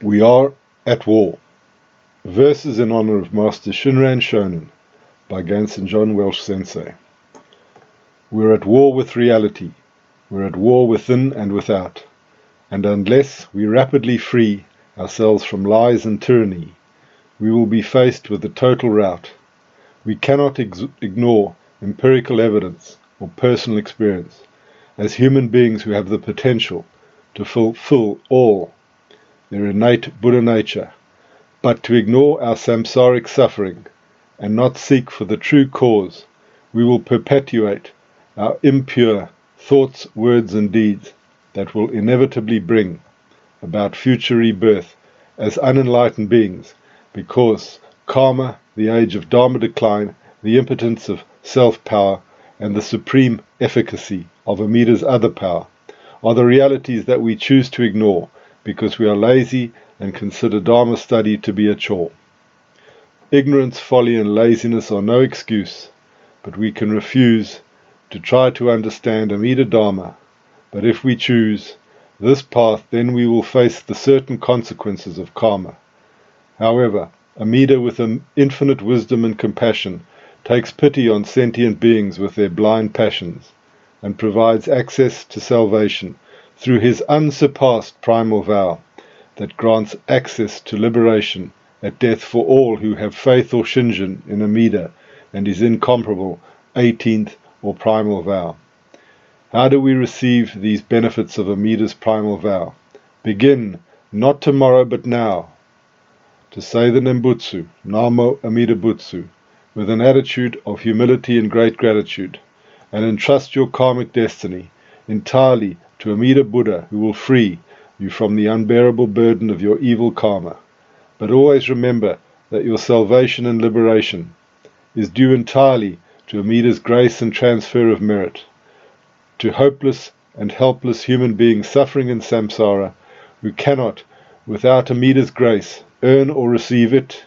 We are at war. Verses in honor of Master Shinran Shonen by Gansen John Welch Sensei. We're at war with reality. We're at war within and without. And unless we rapidly free ourselves from lies and tyranny, we will be faced with a total rout. We cannot ignore empirical evidence or personal experience as human beings who have the potential to fulfill all their innate Buddha nature, but to ignore our samsaric suffering and not seek for the true cause, we will perpetuate our impure thoughts, words and deeds that will inevitably bring about future rebirth as unenlightened beings, because karma, the age of Dharma decline, the impotence of self-power, and the supreme efficacy of Amida's other power are the realities that we choose to ignore because we are lazy and consider Dharma study to be a chore. Ignorance, folly and laziness are no excuse, but we can refuse to try to understand Amida Dharma. But if we choose this path, then we will face the certain consequences of karma. However, Amida, with an infinite wisdom and compassion, takes pity on sentient beings with their blind passions, and provides access to salvation through his unsurpassed primal vow that grants access to liberation at death for all who have faith or shinjin in Amida and his incomparable 18th or primal vow. How do we receive these benefits of Amida's primal vow? Begin, not tomorrow but now, to say the Nembutsu, Namo Amida Butsu, with an attitude of humility and great gratitude, and entrust your karmic destiny entirely to Amida Buddha, who will free you from the unbearable burden of your evil karma. But always remember that your salvation and liberation is due entirely to Amida's grace and transfer of merit. To hopeless and helpless human beings suffering in samsara, who cannot, without Amida's grace, earn or receive it,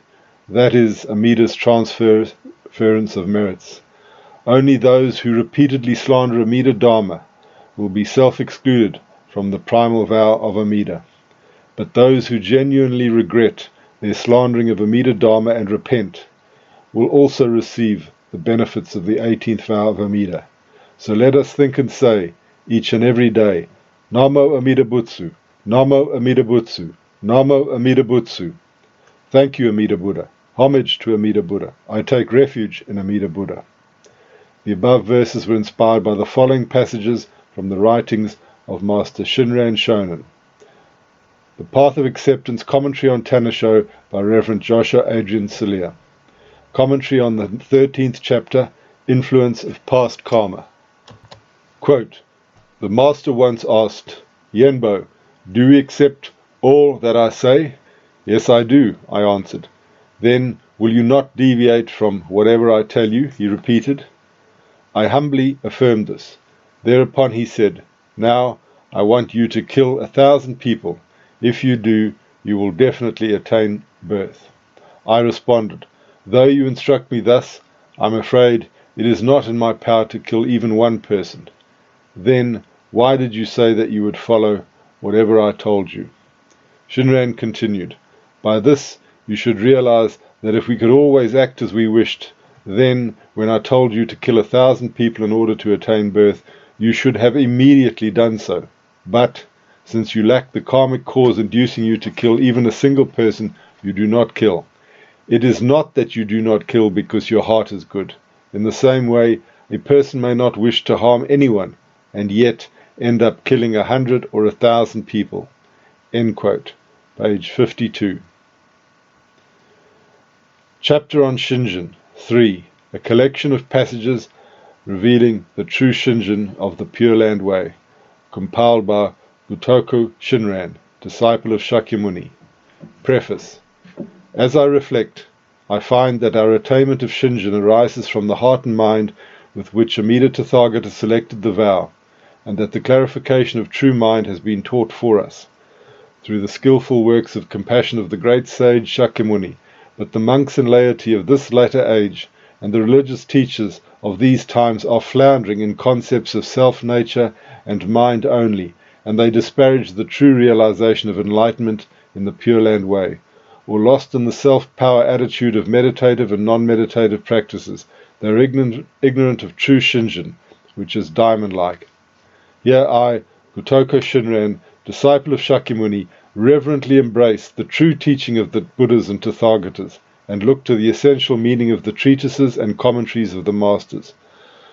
that is, Amida's transference of merits. Only those who repeatedly slander Amida Dharma will be self-excluded from the primal vow of Amida. But those who genuinely regret their slandering of Amida Dharma and repent will also receive the benefits of the 18th vow of Amida. So let us think and say, each and every day, Namo Amida Butsu, Namo Amida Butsu, Namo Amida Butsu. Thank you, Amida Buddha. Homage to Amida Buddha. I take refuge in Amida Buddha. The above verses were inspired by the following passages from the writings of Master Shinran Shonen. The Path of Acceptance, Commentary on Tannisho by Reverend Josho, Adrian, Cirlea. Commentary on the 13th chapter, Influence of Past Karma. Quote, the Master once asked, Yuienbo, do we accept all that I say? Yes, I do, I answered. Then will you not deviate from whatever I tell you? He repeated. I humbly affirmed this. Thereupon he said, now I want you to kill 1,000 people. If you do, you will definitely attain birth. I responded, though you instruct me thus, I'm afraid it is not in my power to kill even one person. Then why did you say that you would follow whatever I told you? Shinran continued, by this you should realize that if we could always act as we wished, then when I told you to kill 1,000 people in order to attain birth, you should have immediately done so. But since you lack the karmic cause inducing you to kill even a single person, you do not kill. It is not that you do not kill because your heart is good. In the same way, a person may not wish to harm anyone and yet end up killing 100 or 1,000 people. End quote. Page 52. Chapter on Shinjin 3. A collection of passages revealing the true shinjin of the Pure Land Way, compiled by Honen Shinran, disciple of Shakyamuni. Preface. As I reflect, I find that our attainment of shinjin arises from the heart and mind with which Amida Tathagata selected the vow, and that the clarification of true mind has been taught for us through the skillful works of compassion of the great sage Shakyamuni. But the monks and laity of this latter age and the religious teachers of these times are floundering in concepts of self-nature and mind only, and they disparage the true realization of enlightenment in the Pure Land way, or lost in the self-power attitude of meditative and non-meditative practices. They are ignorant of true shinjin, which is diamond-like. Here I, Honen Shinran, disciple of Shakyamuni, reverently embrace the true teaching of the Buddhas and Tathagatas, and look to the essential meaning of the treatises and commentaries of the Masters.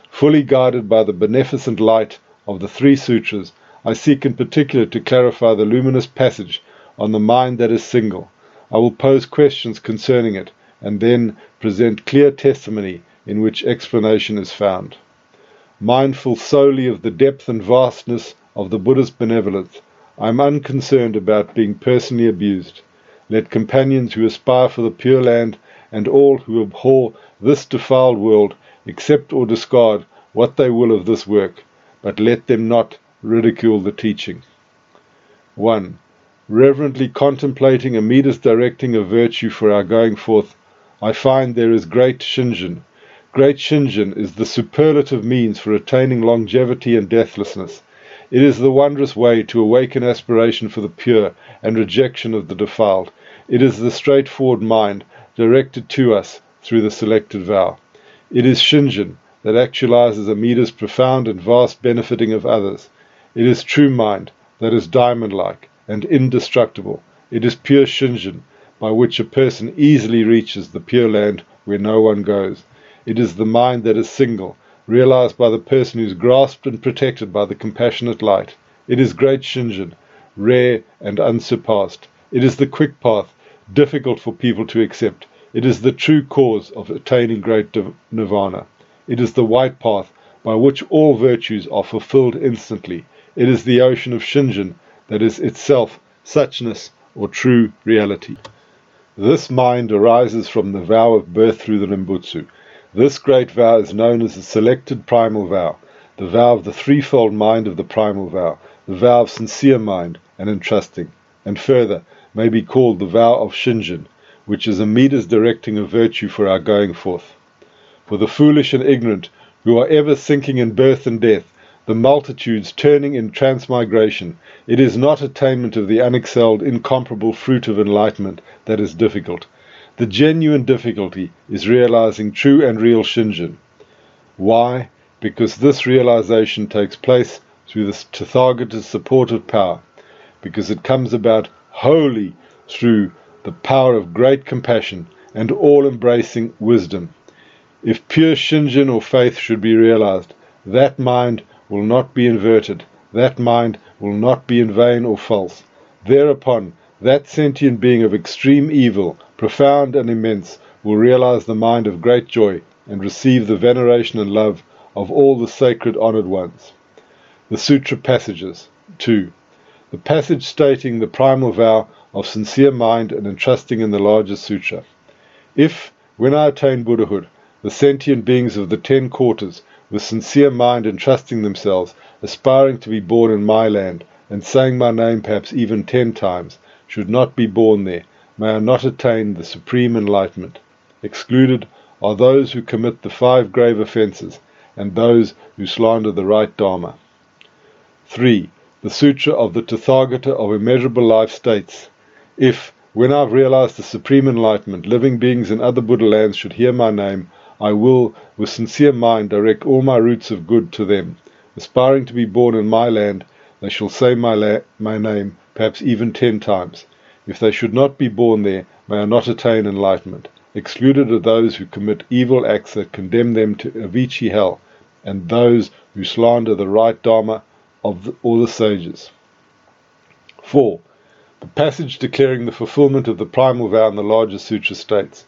Fully guided by the beneficent light of the three sutras, I seek in particular to clarify the luminous passage on the mind that is single. I will pose questions concerning it, and then present clear testimony in which explanation is found. Mindful solely of the depth and vastness of the Buddha's benevolence, I am unconcerned about being personally abused. Let companions who aspire for the Pure Land and all who abhor this defiled world accept or discard what they will of this work, but let them not ridicule the teaching. 1. Reverently contemplating Amida's directing of virtue for our going forth, I find there is great shinjin. Great shinjin is the superlative means for attaining longevity and deathlessness. It is the wondrous way to awaken aspiration for the pure and rejection of the defiled. It is the straightforward mind directed to us through the selected vow. It is shinjin that actualizes Amida's profound and vast benefiting of others. It is true mind that is diamond-like and indestructible. It is pure shinjin by which a person easily reaches the Pure Land where no one goes. It is the mind that is single, realized by the person who is grasped and protected by the compassionate light. It is great shinjin, rare and unsurpassed. It is the quick path, difficult for people to accept. It is the true cause of attaining great nirvana. It is the white path by which all virtues are fulfilled instantly. It is the ocean of shinjin that is itself suchness or true reality. This mind arises from the vow of birth through the Nimbutsu. This great vow is known as the selected primal vow, the vow of the threefold mind of the primal vow, the vow of sincere mind and entrusting, and further may be called the vow of shinjin, which is Amida's directing of virtue for our going forth. For the foolish and ignorant, who are ever sinking in birth and death, the multitudes turning in transmigration, it is not attainment of the unexcelled, incomparable fruit of enlightenment that is difficult. The genuine difficulty is realizing true and real shinjin. Why? Because this realization takes place through the Tathagata's supportive power, because it comes about wholly through the power of great compassion and all-embracing wisdom. If pure shinjin or faith should be realized, that mind will not be inverted, that mind will not be in vain or false. Thereupon, that sentient being of extreme evil, profound and immense, will realize the mind of great joy and receive the veneration and love of all the sacred honored ones. The Sutra Passages. 2. The passage stating the primal vow of sincere mind and entrusting in the larger sutra. If, when I attain Buddhahood, the sentient beings of the 10 quarters, with sincere mind entrusting themselves, aspiring to be born in my land, and saying my name perhaps even 10 times, should not be born there, may I not attain the supreme enlightenment. Excluded are those who commit the 5 grave offences, and those who slander the right Dharma. 3. The Sutra of the Tathagata of Immeasurable Life states, if, when I've realized the supreme enlightenment, living beings in other Buddha lands should hear my name, I will, with sincere mind, direct all my roots of good to them. Aspiring to be born in my land, they shall say my name, perhaps even 10 times. If they should not be born there, may I not attain enlightenment. Excluded are those who commit evil acts that condemn them to Avicii hell, and those who slander the right Dharma of all the sages. 4. The passage declaring the fulfillment of the primal vow in the larger sutra states,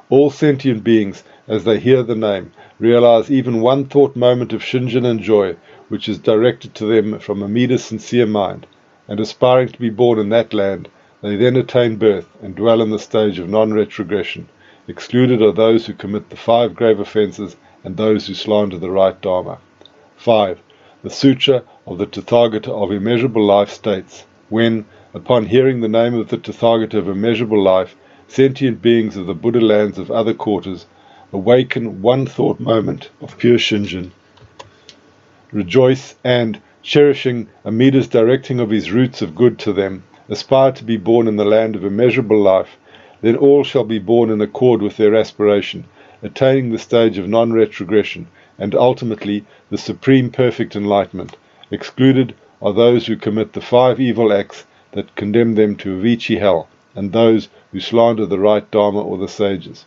all sentient beings, as they hear the name, realize even one thought moment of shinjin and joy, which is directed to them from Amida's sincere mind, and aspiring to be born in that land, they then attain birth and dwell in the stage of non-retrogression. Excluded are those who commit the 5 grave offences and those who slander the right Dharma. 5. The Sutra of the Tathagata of Immeasurable Life states, when, upon hearing the name of the Tathagata of Immeasurable Life, sentient beings of the Buddha lands of other quarters awaken one thought moment of pure shinjin, rejoice and, cherishing Amida's directing of his roots of good to them, aspire to be born in the land of immeasurable life, then all shall be born in accord with their aspiration, attaining the stage of non-retrogression, and ultimately the supreme perfect enlightenment. Excluded are those who commit the 5 evil acts that condemn them to Avicii hell, and those who slander the right Dharma or the sages.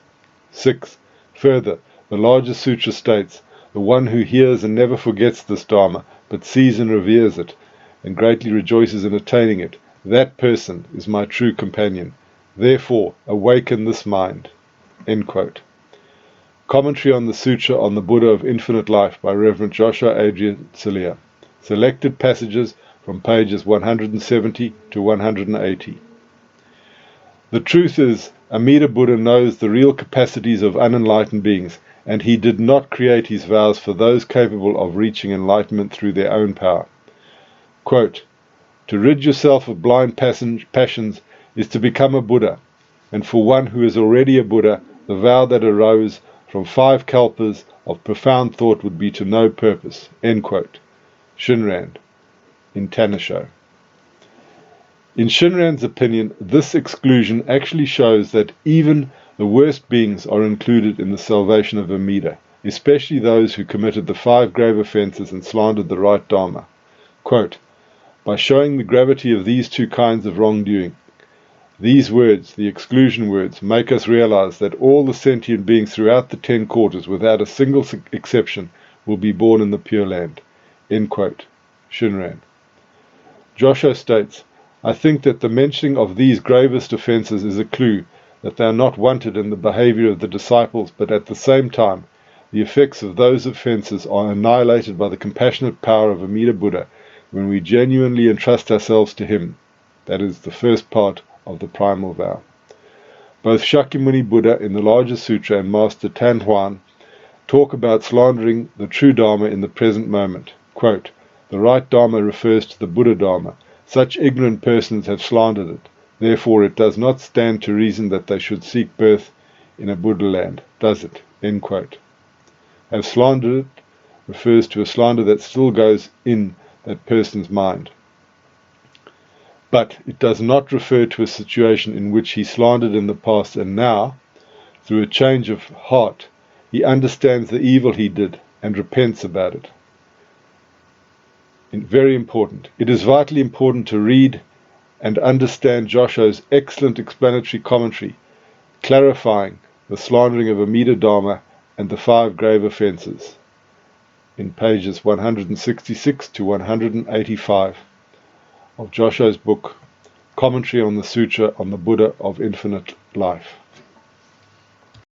6. Further, the larger sutra states, the one who hears and never forgets this Dharma, but sees and reveres it, and greatly rejoices in attaining it, that person is my true companion. Therefore, awaken this mind. End quote. Commentary on the Sutra on the Buddha of Infinite Life by Reverend Josho, Adrian, Cirlea. Selected passages from pages 170 to 180. The truth is, Amida Buddha knows the real capacities of unenlightened beings, and he did not create his vows for those capable of reaching enlightenment through their own power. Quote, to rid yourself of blind passions is to become a Buddha, and for one who is already a Buddha, the vow that arose from 5 kalpas of profound thought would be to no purpose. End quote. Shinran, in Tannisho. In Shinran's opinion, this exclusion actually shows that even the worst beings are included in the salvation of Amida, especially those who committed the 5 grave offences and slandered the right Dharma. Quote, by showing the gravity of these 2 kinds of wrongdoing, these words, the exclusion words, make us realize that all the sentient beings throughout the 10 quarters, without a single exception, will be born in the Pure Land. End quote. Shinran. Josho states, I think that the mentioning of these gravest offences is a clue that they are not wanted in the behavior of the disciples, but at the same time, the effects of those offences are annihilated by the compassionate power of Amida Buddha when we genuinely entrust ourselves to him. That is the first part of the primal vow. Both Shakyamuni Buddha in the larger sutra and Master Tan-Luan talk about slandering the true Dharma in the present moment. Quote, the right Dharma refers to the Buddha Dharma. Such ignorant persons have slandered it. Therefore it does not stand to reason that they should seek birth in a Buddha land, does it? End quote. Have slandered it refers to a slander that still goes in that person's mind. But it does not refer to a situation in which he slandered in the past and now, through a change of heart, he understands the evil he did and repents about it. Very important. It is vitally important to read and understand Josho's excellent explanatory commentary, clarifying the slandering of Amida Dharma and the 5 grave offences, in pages 166 to 185 of Josho's book, Commentary on the Sutra on the Buddha of Infinite Life.